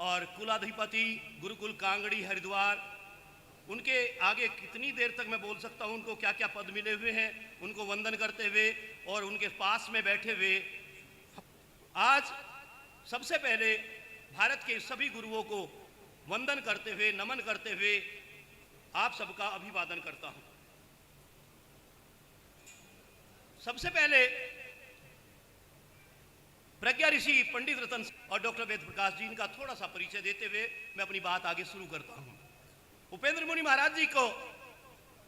और कुलाधिपति गुरुकुल कांगड़ी हरिद्वार, उनके आगे कितनी देर तक मैं बोल सकता हूँ, उनको क्या क्या पद मिले हुए हैं, उनको वंदन करते हुए और उनके पास में बैठे हुए आज सबसे पहले भारत के सभी गुरुओं को वंदन करते हुए, नमन करते हुए आप सबका अभिवादन करता हूं। सबसे पहले प्रज्ञा ऋषि पंडित रतन और डॉक्टर वेद प्रकाश जी, इनका थोड़ा सा परिचय देते हुए मैं अपनी बात आगे शुरू करता हूं। उपेंद्र मुनि महाराज जी को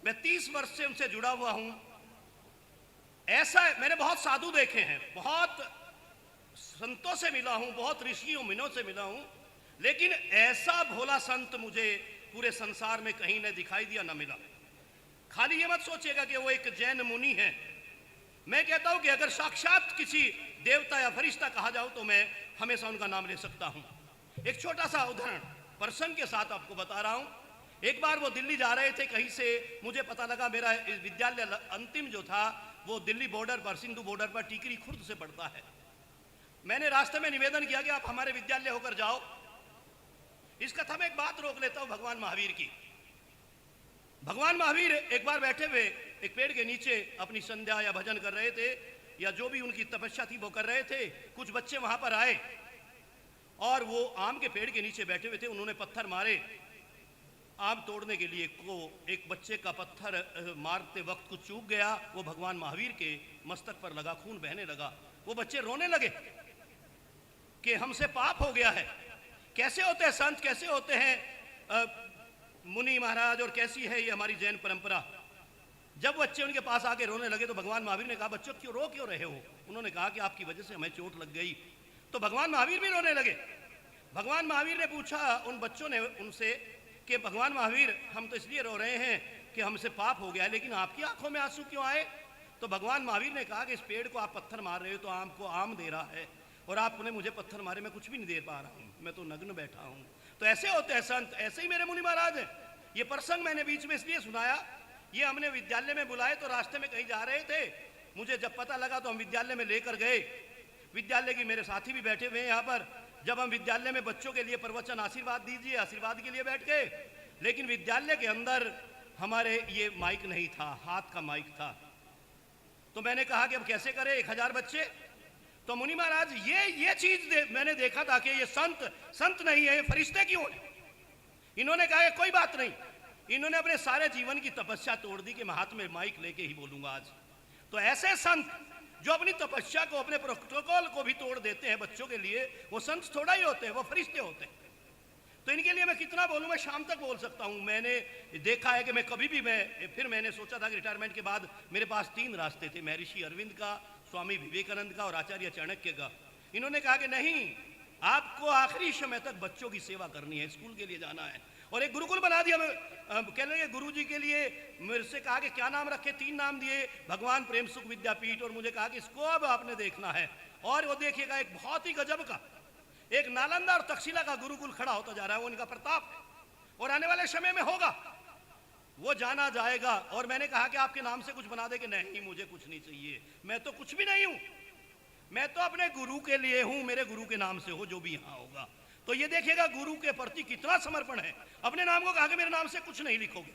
मैं 30 वर्ष से उनसे जुड़ा हुआ हूं। ऐसा मैंने बहुत साधु देखे हैं, बहुत संतों से मिला हूं, बहुत ऋषियों मुनियों से मिला हूं, लेकिन ऐसा भोला संत मुझे पूरे संसार में कहीं न दिखाई दिया, न मिला। खाली ये मत सोचिएगा कि वो एक जैन मुनि है। मैं कहता हूं कि अगर साक्षात किसी देवता या फरिश्ता कहा जाओ तो मैं हमेशा उनका नाम ले सकता हूं। एक छोटा सा उदाहरण प्रसंग के साथ आपको बता रहा हूं। एक बार वो दिल्ली जा रहे थे, कहीं से मुझे पता लगा मेरा विद्यालय अंतिम जो था वो दिल्ली बॉर्डर पर, सिंधु बॉर्डर पर टीकरी खुर्द से पड़ता है। मैंने रास्ते में निवेदन किया कि आप हमारे विद्यालय होकर जाओ। इस कथा में एक बात रोक लेता हूं भगवान महावीर की। भगवान महावीर एक बार बैठे हुए एक पेड़ के नीचे अपनी संध्या या भजन कर रहे थे, या जो भी उनकी तपस्या थी वो कर रहे थे। कुछ बच्चे वहां पर आए और वो आम के पेड़ के नीचे बैठे हुए थे। उन्होंने पत्थर मारे आम तोड़ने के लिए। को एक बच्चे का पत्थर मारते वक्त कुछ चूक गया, वो भगवान महावीर के मस्तक पर लगा, खून बहने लगा। वो बच्चे रोने लगे कि हमसे पाप हो गया है। कैसे होते हैं संत, कैसे होते हैं मुनि महाराज, और कैसी है ये हमारी जैन परंपरा। जब बच्चे उनके पास आके रोने लगे तो भगवान महावीर ने कहा, बच्चों क्यों रो क्यों रहे हो? उन्होंने कहा कि आपकी वजह से हमें चोट लग गई। तो भगवान महावीर भी रोने लगे। भगवान महावीर ने पूछा उन बच्चों ने उनसे कि भगवान महावीर, हम तो इसलिए रो रहे हैं कि हमसे पाप हो गया है, लेकिन आपकी आंखों में आंसू क्यों आए? तो भगवान महावीर ने कहा कि इस पेड़ को आप पत्थर मार रहे हो तो आम को आम दे रहा है, और आपने मुझे पत्थर मारे, मैं कुछ भी नहीं दे पा रहा हूं, मैं तो नग्न बैठा हूं। तो ऐसे होते हैं संत, ऐसे ही मेरे मुनि महाराज हैं। ये प्रसंग मैंने बीच में इसलिए सुनाया, ये हमने विद्यालय में बुलाए तो रास्ते में कहीं जा रहे थे। मुझे जब पता लगा तो हम विद्यालय में लेकर गए। विद्यालय की मेरे साथी भी बैठे हुए हैं यहाँ पर। जब हम विद्यालय में बच्चों के लिए प्रवचन, आशीर्वाद दीजिए, आशीर्वाद के लिए बैठ गए, लेकिन विद्यालय के अंदर हमारे ये माइक नहीं था, हाथ का माइक था। तो मैंने कहा कि अब कैसे करें, 1000 बच्चे। तो मुनि महाराज ये चीज मैंने देखा था कि ये संत नहीं है, ये फरिश्ते क्यों है? इन्होंने कहा कि कोई बात नहीं। इन्होंने अपने सारे जीवन की तपस्या तोड़ दी कि मैं हाथ में माइक लेके ही बोलूंगा आज। तो ऐसे संत जो अपनी तपस्या को, अपने प्रोटोकॉल को भी तोड़ देते हैं बच्चों के लिए, वो संत थोड़ा ही होते हैं, वो फरिश्ते होते हैं। तो इनके लिए मैं कितना बोलूं, मैं शाम तक बोल सकता हूं। मैंने देखा है कि मैं कभी भी फिर मैंने सोचा था कि रिटायरमेंट के बाद मेरे पास 3 रास्ते थे, महर्षि अरविंद का, स्वामी विवेकानंद का और आचार्य चाणक्य का। इन्होंने कहा कि नहीं, आपको आखिरी समय तक बच्चों की सेवा करनी है, स्कूल के लिए जाना है, और एक गुरुकुल बना दिया। कह रहे गुरु जी के लिए मेरे से कहा कि क्या नाम रखे, 3 नाम दिए, भगवान प्रेम सुख विद्यापीठ, और मुझे कहा कि इसको अब आपने देखना है। और वो देखिएगा एक बहुत ही गजब का, एक नालंदा और तक्षशिला का गुरुकुल खड़ा होता जा रहा है। वो उनका प्रताप है और आने वाले समय में होगा, वो जाना जाएगा। और मैंने कहा कि आपके नाम से कुछ बना दे, कि नहीं मुझे कुछ नहीं चाहिए, मैं तो कुछ भी नहीं हूं, मैं तो अपने गुरु के लिए हूं, मेरे गुरु के नाम से हो जो भी यहां होगा। तो ये देखिएगा गुरु के प्रति कितना समर्पण है। अपने नाम को कहा कि मेरे नाम से कुछ नहीं लिखोगे।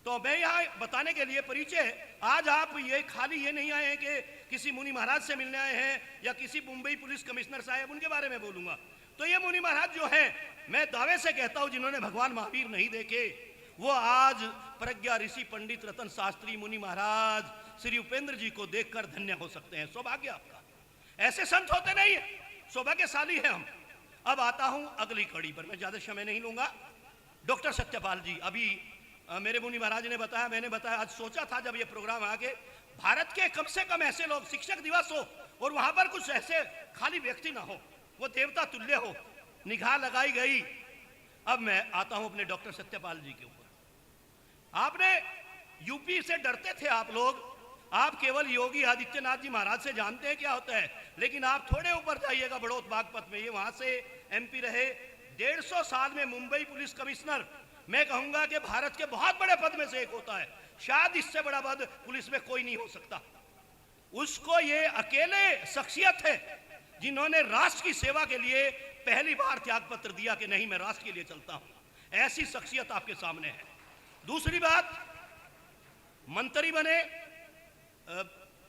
तो मैं यहाँ बताने के लिए परिचय, आज आप ये खाली ये नहीं आए हैं कि किसी मुनि महाराज से मिलने आए हैं या किसी मुंबई पुलिस कमिश्नर साहब उनके बारे में बोलूंगा। तो ये मुनि महाराज जो हैं, मैं दावे से कहता हूं जिन्होंने भगवान महावीर नहीं देखे, वो आज प्रज्ञा ऋषि पंडित रतन शास्त्री मुनि महाराज श्री उपेंद्र जी को देखकर धन्य हो सकते हैं। सौभाग्य आपका, ऐसे संत होते नहीं है, सौभाग्यशाली है हम। अब आता हूं अगली कड़ी पर, मैं ज्यादा समय नहीं लूंगा। डॉक्टर सत्यपाल जी, अभी मेरे मुनि महाराज ने बताया, मैंने बताया, आज सोचा था जब ये प्रोग्राम आगे भारत के कम से कम ऐसे लोग, शिक्षक दिवस हो और वहां पर कुछ ऐसे खाली व्यक्ति ना हो, वो देवता तुल्य हो, निगाह लगाई गई। अब मैं आता हूं अपने डॉक्टर सत्यपाल जी के ऊपर। आपने यूपी से डरते थे आप लोग, आप केवल योगी आदित्यनाथ जी महाराज से जानते हैं क्या होता है, लेकिन आप थोड़े ऊपर जाइएगा, बड़ौत बागपत में, ये वहां से एमपी रहे, 150 साल में मुंबई पुलिस कमिश्नर, मैं कहूंगा कि भारत के बहुत बड़े पद में से एक होता है, शायद इससे बड़ा पद पुलिस में कोई नहीं हो सकता। उसको ये अकेले शख्सियत है जिन्होंने राष्ट्र की सेवा के लिए पहली बार त्यागपत्र दिया कि नहीं मैं राष्ट्र के लिए चलता हूं। ऐसी शख्सियत आपके सामने है। दूसरी बात, मंत्री बने।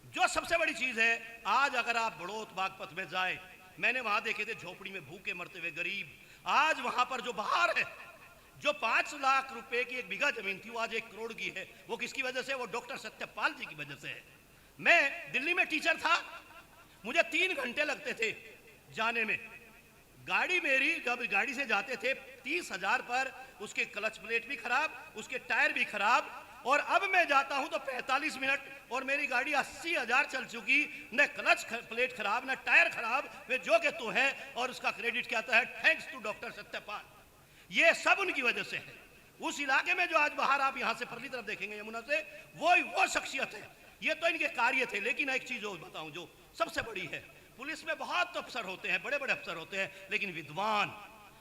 जो सबसे बड़ी चीज है, आज अगर आप बड़ौत बागपत में जाए, मैंने वहां देखे थे झोपड़ी में भूखे मरते हुए गरीब। आज वहां पर जो बाहर है, जो 5 लाख रुपए की एक बीघा जमीन थी, वो आज 1 करोड़ की है। वो किसकी वजह से? वो डॉक्टर सत्यपाल जी की वजह से है। मैं दिल्ली में टीचर था, मुझे 3 घंटे लगते थे जाने में। गाड़ी मेरी, जब गाड़ी से जाते थे 30,000 पर, उसके क्लच प्लेट भी खराब, उसके टायर भी खराब, और अब मैं जाता हूं तो 45 मिनट, और मेरी गाड़ी 80,000 चल चुकी, न क्लच प्लेट खराब, न टायर खराब, वे जो के तो है, और उसका क्रेडिट क्या आता है? Thanks to doctor Satyapal. ये सब उनकी वजह से है। उस इलाके में जो आज बाहर आप यहां से परली तरफ देखेंगे यमुना से, वो शख्सियत है। ये तो इनके कार्य थे। लेकिन एक चीज और बताऊं जो सबसे बड़ी है, पुलिस में बहुत अफसर होते हैं, बड़े बड़े अफसर होते हैं, लेकिन विद्वान,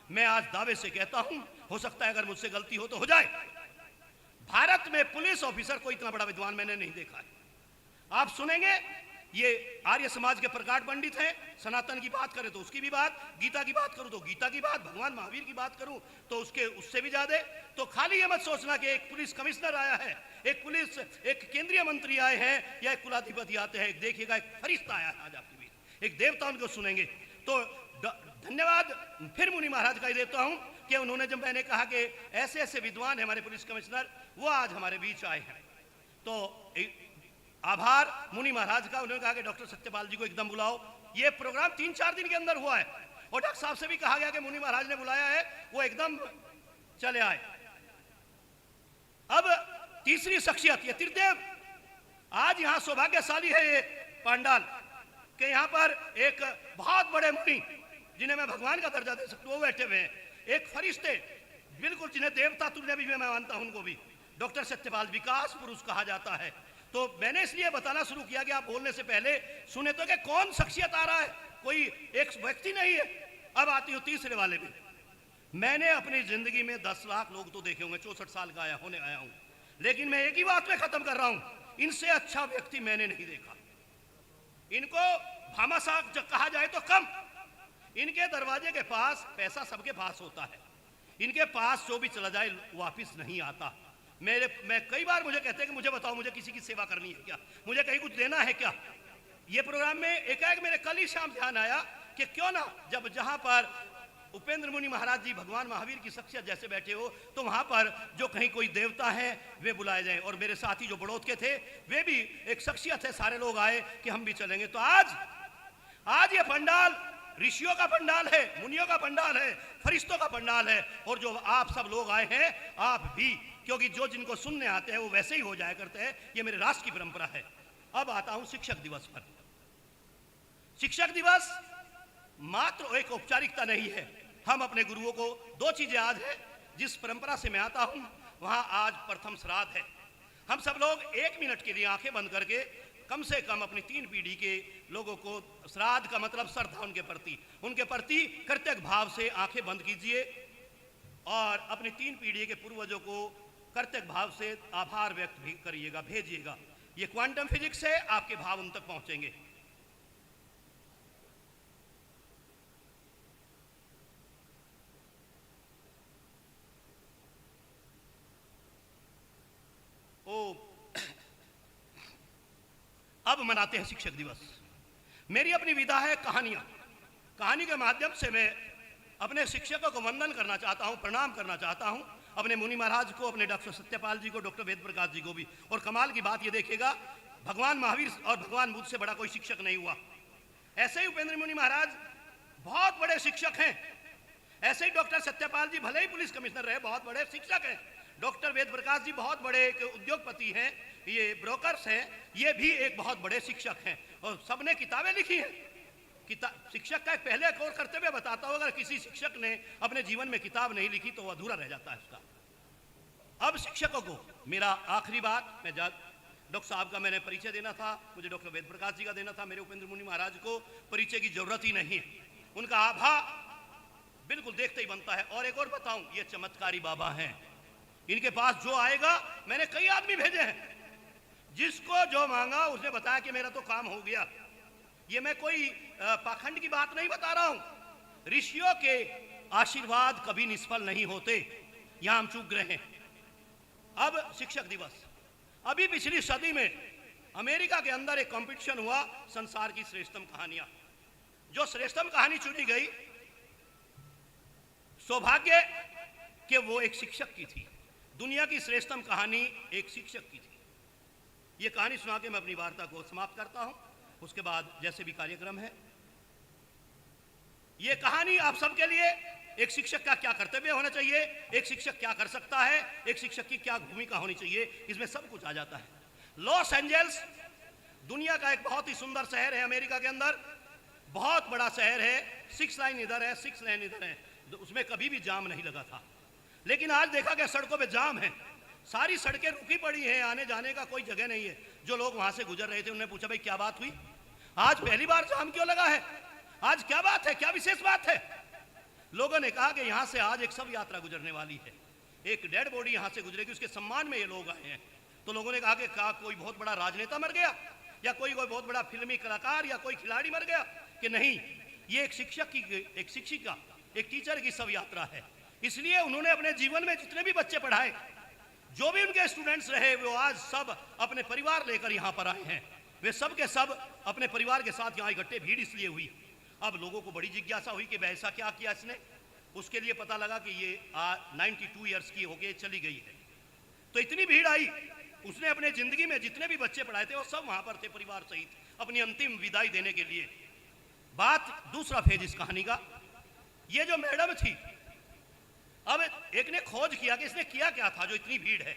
मैं आज दावे से कहता हूं, हो सकता है अगर मुझसे गलती हो तो हो जाए, भारत में पुलिस ऑफिसर को इतना बड़ा विद्वान मैंने नहीं देखा है। आप सुनेंगे, ये आर्य समाज के प्रकाट पंडित हैं। सनातन की बात करें तो उसकी भी बात, गीता की बात करूं तो गीता की बात, भगवान महावीर की बात करूं तो उससे भी ज्यादा। तो खाली ये मत सोचना कि एक पुलिस कमिश्नर आया है, एक केंद्रीय मंत्री आए हैं, या एक कुलाधिपति आते हैं। देखिएगा, एक फरिश्ता आया है आज आपके बीच, एक देवता। उनको सुनेंगे तो धन्यवाद फिर मुनि महाराज का ही देता हूं कि उन्होंने, जब मैंने कहा कि ऐसे ऐसे विद्वान है हमारे पुलिस कमिश्नर, वो आज हमारे बीच आए हैं, तो आभार मुनि महाराज का। उन्होंने कहा कि डॉक्टर सत्यपाल जी को एकदम बुलाओ। ये प्रोग्राम 3-4 दिन के अंदर हुआ है, और डॉक्टर साहब से भी कहा गया कि मुनि महाराज ने बुलाया है, वो एकदम चले आए। अब तीसरी शख्सियत, ये त्रिदेव। आज यहां सौभाग्यशाली है ये पांडाल कि यहां पर एक बहुत बड़े मुनि, जिन्हें मैं भगवान का दर्जा दे सकता हूं, वो बैठे हुए हैं। एक फरिश्ते, बिल्कुल जिन्हें देवता तुल्य भी मैं मानता हूं, उनको भी डॉक्टर सत्यपाल विकास पुरुष कहा जाता है। तो मैंने इसलिए बताना शुरू किया कि आप बोलने से पहले सुने तो कि कौन शख्सियत आ रहा है, कोई एक व्यक्ति नहीं है। अब आती हूं तीसरे वाले में। मैंने अपनी जिंदगी में 10 लाख लोग तो देखे होंगे, 64 साल का आया हूं, लेकिन मैं एक ही बात में खत्म कर रहा हूं, इनसे अच्छा व्यक्ति मैंने नहीं देखा। इनको भामाशाह कहा जाए तो कम। इनके दरवाजे के पास पैसा सबके पास होता है, इनके पास जो भी चला जाए वापिस नहीं आता। मैं कई बार मुझे कहते हैं कि मुझे बताओ, मुझे किसी की सेवा करनी है क्या, मुझे कहीं कुछ देना है क्या। ये प्रोग्राम में एकाएक मेरे कल ही शाम ध्यान आया कि क्यों ना, जब जहां पर उपेंद्र मुनि महाराज जी भगवान महावीर की शख्सियत जैसे बैठे हो, तो वहां पर जो कहीं कोई देवता है वे बुलाए जाएं। और मेरे साथी जो बड़ौत के थे, वे भी एक शख्सियत है, सारे लोग आए कि हम भी चलेंगे। तो आज ये पंडाल ऋषियों का पंडाल है, मुनियों का पंडाल है, फरिश्तों का पंडाल है। और जो आप सब लोग आए हैं, आप भी, क्योंकि जो जिनको सुनने आते हैं वो वैसे ही हो जाया करते हैं। ये मेरे राष्ट्र की परंपरा है। अब आता हूं शिक्षक दिवस पर। शिक्षक दिवस मात्र एक औपचारिकता नहीं है। हम अपने गुरुओं को 2 चीजें आज है, जिस परंपरा से मैं आता हूं वहां आज प्रथम श्राद्ध है। हम सब लोग 1 मिनट के लिए आंखें बंद करके कम से कम अपनी 3 पीढ़ी के लोगों को, श्राद्ध का मतलब श्रद्धा उनके प्रति कर्तव्य भाव से आंखें बंद कीजिए और अपनी 3 पीढ़ी के पूर्वजों को कर्तव्य भाव से आभार व्यक्त भी करिएगा, भेजिएगा। ये क्वांटम फिजिक्स है, आपके भाव उन तक पहुंचेंगे। अब मनाते हैं शिक्षक दिवस। मेरी अपनी विधा है कहानी के माध्यम से मैं अपने शिक्षकों को वंदन करना चाहता हूं, प्रणाम करना चाहता हूं, अपने मुनि महाराज को, अपने डॉक्टर सत्यपाल जी को, डॉक्टर वेद प्रकाश जी को भी। और कमाल की बात ये देखिएगा, भगवान महावीर और भगवान बुद्ध से बड़ा कोई शिक्षक नहीं हुआ। ऐसे ही उपेंद्र मुनि महाराज बहुत बड़े शिक्षक हैं। ऐसे ही डॉक्टर सत्यपाल जी भले ही पुलिस कमिश्नर रहे, बहुत बड़े शिक्षक हैं। डॉक्टर वेद प्रकाश जी बहुत बड़े एक उद्योगपति हैं, ये ब्रोकर्स हैं, ये भी एक बहुत बड़े शिक्षक हैं और सबने किताबें लिखी हैं। शिक्षक का एक पहले एक और कर्तव्य बताता हूं, अगर किसी शिक्षक ने अपने जीवन में किताब नहीं लिखी तो वो अधूरा रह जाता है उसका। अब शिक्षकों को मेरा आखिरी बात, मैं डॉक्टर साहब का मैंने परिचय देना था, मुझे डॉक्टर वेद प्रकाश जी का देना था। मेरे उपेंद्र मुनि महाराज को परिचय की जरूरत ही नहीं है, उनका आभा बिल्कुल देखते ही बनता है। और एक और बताऊं, ये चमत्कारी बाबा हैं, इनके पास जो आएगा, मैंने कई आदमी भेजे हैं, जिसको जो मांगा उसने बताया कि मेरा तो काम हो गया। ये मैं कोई पाखंड की बात नहीं बता रहा हूं, ऋषियों के आशीर्वाद कभी निष्फल नहीं होते, यहां हम चूक गए हैं। अब शिक्षक दिवस, अभी पिछली सदी में अमेरिका के अंदर एक कंपटीशन हुआ, संसार की श्रेष्ठतम कहानियां। जो श्रेष्ठतम कहानी चुनी गई, सौभाग्य कि वो एक शिक्षक की थी। दुनिया की श्रेष्ठतम कहानी एक शिक्षक की थी। ये कहानी सुना के मैं अपनी वार्ता को समाप्त करता हूं, उसके बाद जैसे भी कार्यक्रम है। ये कहानी आप सबके लिए एक शिक्षक का क्या कर्तव्य होना चाहिए, एक शिक्षक क्या कर सकता है, एक शिक्षक की क्या भूमिका होनी चाहिए, इसमें सब कुछ आ जाता है। लॉस एंजल्स दुनिया का एक बहुत ही सुंदर शहर है, अमेरिका के अंदर बहुत बड़ा शहर है। 6 लाइन इधर है, 6 लाइन इधर है, उसमें कभी भी जाम नहीं लगा था। लेकिन आज देखा गया सड़कों पे जाम है, सारी सड़कें रुकी पड़ी हैं, आने जाने का कोई जगह नहीं है। जो लोग वहां से गुजर रहे थे उन्होंने पूछा, भाई क्या बात हुई, आज पहली बार जाम क्यों लगा है, आज क्या बात है, क्या विशेष बात है। लोगों ने कहा कि यहां से आज एक शव यात्रा गुजरने वाली है, एक डेड बॉडी यहां से गुजरेगी, उसके सम्मान में ये लोग आए हैं। तो लोगों ने कहा कि क्या कोई बहुत बड़ा राजनेता मर गया, या कोई बहुत बड़ा फिल्मी कलाकार या कोई खिलाड़ी मर गया, कि नहीं, ये एक शिक्षक की, एक शिक्षिका, एक टीचर की शव यात्रा है। इसलिए उन्होंने अपने जीवन में जितने भी बच्चे पढ़ाए, जो भी उनके स्टूडेंट्स रहे, वो आज सब अपने परिवार लेकर यहाँ पर आए हैं। वे सब के सब अपने परिवार के साथ यहाँ इकट्ठे, भीड़ इसलिए हुई। अब लोगों को बड़ी जिज्ञासा हुई कि ऐसा क्या किया इसने। उसके लिए पता लगा कि ये 92 ईयर्स की होके चली गई है। तो इतनी भीड़ आई, उसने अपने जिंदगी में जितने भी बच्चे पढ़ाए थे वो सब वहां पर थे, परिवार सहित, अपनी अंतिम विदाई देने के लिए। बात दूसरा फेज इस कहानी का, ये जो मैडम थी, अब एक ने खोज किया कि इसने किया क्या था जो इतनी भीड़ है।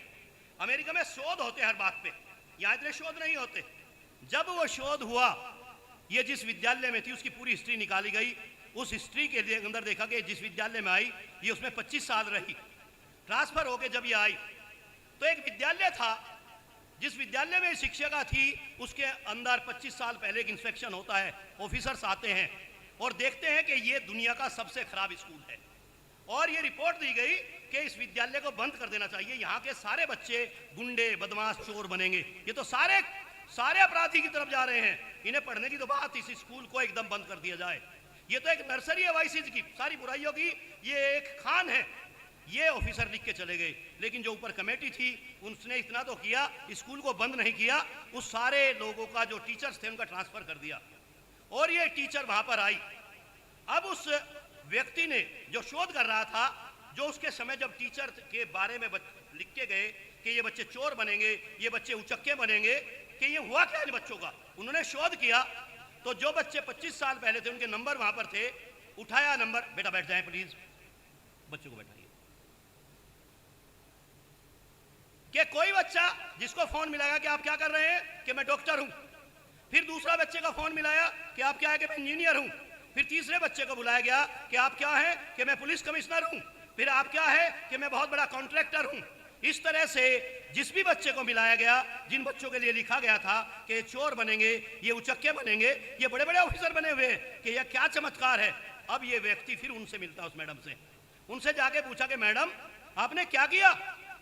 अमेरिका में शोध होते हर बात पे, यहां इतने शोध नहीं होते। जब वो शोध हुआ, ये जिस विद्यालय में थी उसकी पूरी हिस्ट्री निकाली गई। उस हिस्ट्री के लिए अंदर देखा कि जिस विद्यालय में आई, ये उसमें 25 साल रही। ट्रांसफर होके जब ये आई, तो एक विद्यालय था, जिस विद्यालय में शिक्षिका थी, उसके अंदर 25 साल पहले एक इंस्पेक्शन होता है, ऑफिसर्स आते हैं और देखते हैं कि ये दुनिया का सबसे खराब स्कूल है, और ये रिपोर्ट दी गई कि इस विद्यालय को बंद कर देना चाहिए, यहाँ के सारे बच्चे गुंडे, बदमाश, चोर बनेंगे, ये तो सारे अपराधी की तरफ जा रहे हैं, इन्हें पढ़ने की तो बात, इस स्कूल को एकदम बंद कर दिया जाए। ये तो एक नर्सरी है वाइसिस की, सारी बुराइयों की ये एक खान है। ये ऑफिसर लिख के चले गए, लेकिन जो ऊपर कमेटी थी उसने इतना तो किया, स्कूल को बंद नहीं किया, उस सारे लोगों का जो टीचर्स थे उनका ट्रांसफर कर दिया, और ये टीचर वहां पर आई। अब उस व्यक्ति ने जो शोध कर रहा था, जो उसके समय जब टीचर के बारे में लिख के गए कि ये बच्चे चोर बनेंगे, ये बच्चे उचक्के बनेंगे, कि ये हुआ क्या इन बच्चों का, उन्होंने शोध किया। तो जो बच्चे 25 साल पहले थे उनके नंबर वहां पर थे, उठाया नंबर, बेटा बैठ जाएं प्लीज, बच्चों को बैठाइए, कि कोई बच्चा जिसको फोन मिलाया कि आप क्या कर रहे हैं, कि मैं डॉक्टर हूं। फिर दूसरा बच्चे का फोन मिलाया कि आप क्या है, कि मैं इंजीनियर हूं। फिर तीसरे बच्चे को बुलाया गया कि आप क्या हैं, कि मैं पुलिस कमिश्नर हूं। फिर आप क्या है, कि मैं बहुत बड़ा कॉन्ट्रैक्टर हूं। इस तरह से जिस भी बच्चे को मिलाया गया, जिन बच्चों के लिए लिखा गया था कि ये चोर बनेंगे, ये उचक्के बनेंगे, ये बड़े बड़े ऑफिसर बने हुए, कि यह क्या चमत्कार है। अब ये व्यक्ति फिर उनसे मिलता, उस मैडम से, उनसे जाके पूछा कि मैडम आपने क्या किया,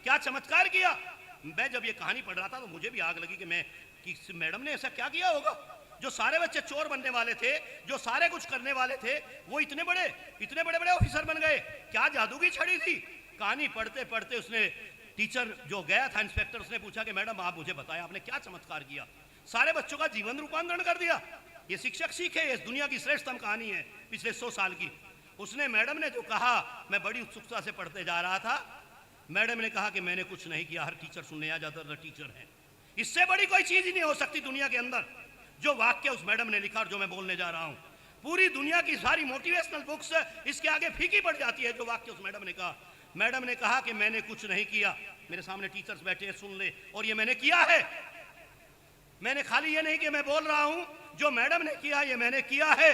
क्या चमत्कार किया। मैं जब ये कहानी पढ़ रहा था तो मुझे भी आग लगी कि मैडम ने ऐसा क्या किया होगा, जो सारे बच्चे चोर बनने वाले थे, जो सारे कुछ करने वाले थे, वो इतने बड़े ऑफिसर बन गए, क्या जादू की छड़ी थी। कहानी पढ़ते पढ़ते उसने, टीचर जो गया था इंस्पेक्टर, उसने पूछा कि मैडम आप मुझे बताएं आपने क्या चमत्कार किया, सारे बच्चों का जीवन रूपांतरण कर दिया। ये शिक्षक सीखे, इस दुनिया की श्रेष्ठतम कहानी है पिछले 100 साल की। उसने, मैडम ने जो कहा, मैं बड़ी उत्सुकता से पढ़ते जा रहा था। मैडम ने कहा कि मैंने कुछ नहीं किया, हर टीचर सुनने आ जाता था, टीचर है, इससे बड़ी कोई चीज ही नहीं हो सकती दुनिया के अंदर। जो वाक्य उस मैडम ने लिखा और जो मैं बोलने जा रहा हूं, पूरी दुनिया की सारी मोटिवेशनल बुक्स इसके आगे फीकी पड़ जाती है। जो वाक्य उस मैडम ने कहा, मैडम ने कहा कि मैंने कुछ नहीं किया, मेरे सामने टीचर्स बैठे हैं, सुन ले, और ये मैंने किया है। मैंने खाली ये नहीं कि मैं बोल रहा हूं, जो मैडम ने किया ये मैंने किया है।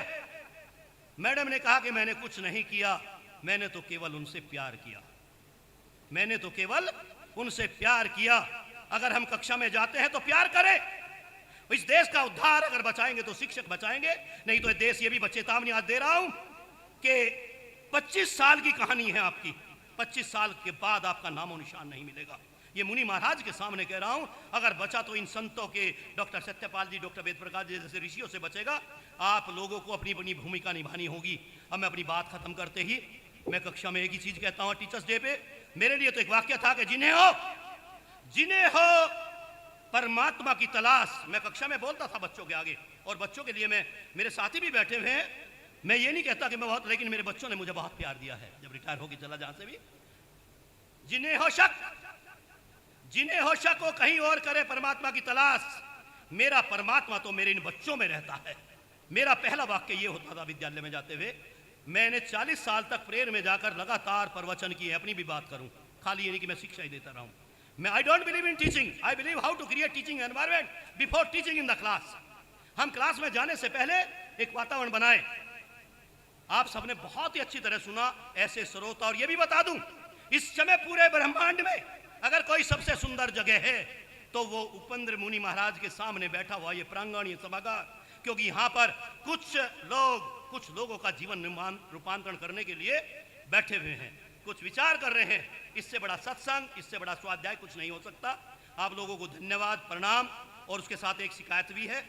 मैडम ने कहा कि मैंने कुछ नहीं किया, मैंने तो केवल उनसे प्यार किया, मैंने तो केवल उनसे प्यार किया। अगर हम कक्षा में जाते हैं तो प्यार करें। इस देश का उद्धार अगर बचाएंगे तो शिक्षक बचाएंगे, नहीं तो देश, ये भी चेतावनी आज दे रहा हूं कि 25 साल की कहानी है आपकी, 25 साल के बाद आपका नामो निशान नहीं मिलेगा। ये मुनि महाराज के सामने कह रहा हूं। अगर बचा तो इन संतों के, डॉक्टर सत्यपाल जी, डॉक्टर वेद प्रकाश जी जैसे ऋषियों से बचेगा। आप लोगों को अपनी अपनी भूमिका निभानी होगी। अब मैं अपनी बात खत्म करते ही मैं कक्षा में एक ही चीज कहता हूं टीचर्स डे पे। मेरे लिए तो एक वाक्य था कि जिन्हें हो परमात्मा की तलाश। मैं कक्षा में बोलता था बच्चों के आगे, और बच्चों के लिए मेरे साथी भी बैठे हुए हैं। मैं ये नहीं कहता कि मैं बहुत, लेकिन मेरे बच्चों ने मुझे बहुत प्यार दिया है जब रिटायर होकर चला जहां से भी। जिन्हें हो शक वो कहीं और करे परमात्मा की तलाश। मेरा परमात्मा तो मेरे इन बच्चों में रहता है। मेरा पहला वाक्य ये होता था विद्यालय में जाते हुए। मैंने 40 साल तक प्रेयर में जाकर लगातार प्रवचन किए। अपनी भी बात करूं, खाली ये नहीं कि मैं शिक्षा ही देता रहूं। मैं I don't believe in teaching, I believe how to create teaching environment before teaching in the class. हम क्लास में जाने से पहले एक वातावरण बनाए। आप सबने बहुत ही अच्छी तरह सुना ऐसे श्रोता। और ये भी बता दूं, इस समय पूरे ब्रह्मांड में अगर कोई सबसे सुंदर जगह है तो वो उपेंद्र मुनि महाराज के सामने बैठा हुआ ये प्रांगण, ये सभागार। क्योंकि यहां पर कुछ लोगों का जीवन रूपांतरण करने के लिए बैठे हुए हैं, कुछ विचार कर रहे हैं। इससे बड़ा सत्संग, इससे बड़ा स्वाध्याय कुछ नहीं हो सकता। आप लोगों को धन्यवाद, प्रणाम। और उसके साथ एक शिकायत भी है,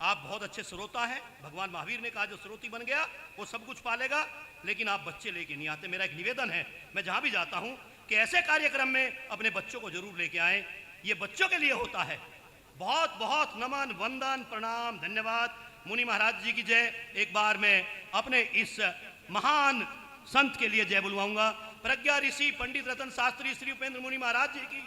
आप बहुत अच्छे श्रोता हैं। भगवान महावीर ने कहा जो श्रोती बन गया वो सब कुछ पालेगा, लेकिन आप बच्चे लेके नहीं आते। मेरा एक निवेदन है, मैं जहां भी जाता हूं कि ऐसे कार्यक्रम में अपने बच्चों को जरूर लेके आएं। ये बच्चों के लिए होता है। बहुत बहुत नमन, वंदन, प्रणाम, धन्यवाद। मुनि महाराज जी की जय। एक बार मैं अपने इस महान संत के लिए जय बुलवाऊंगा। प्रज्ञा ऋषि पंडित रतन शास्त्री श्री उपेंद्र मुनि महाराज जी की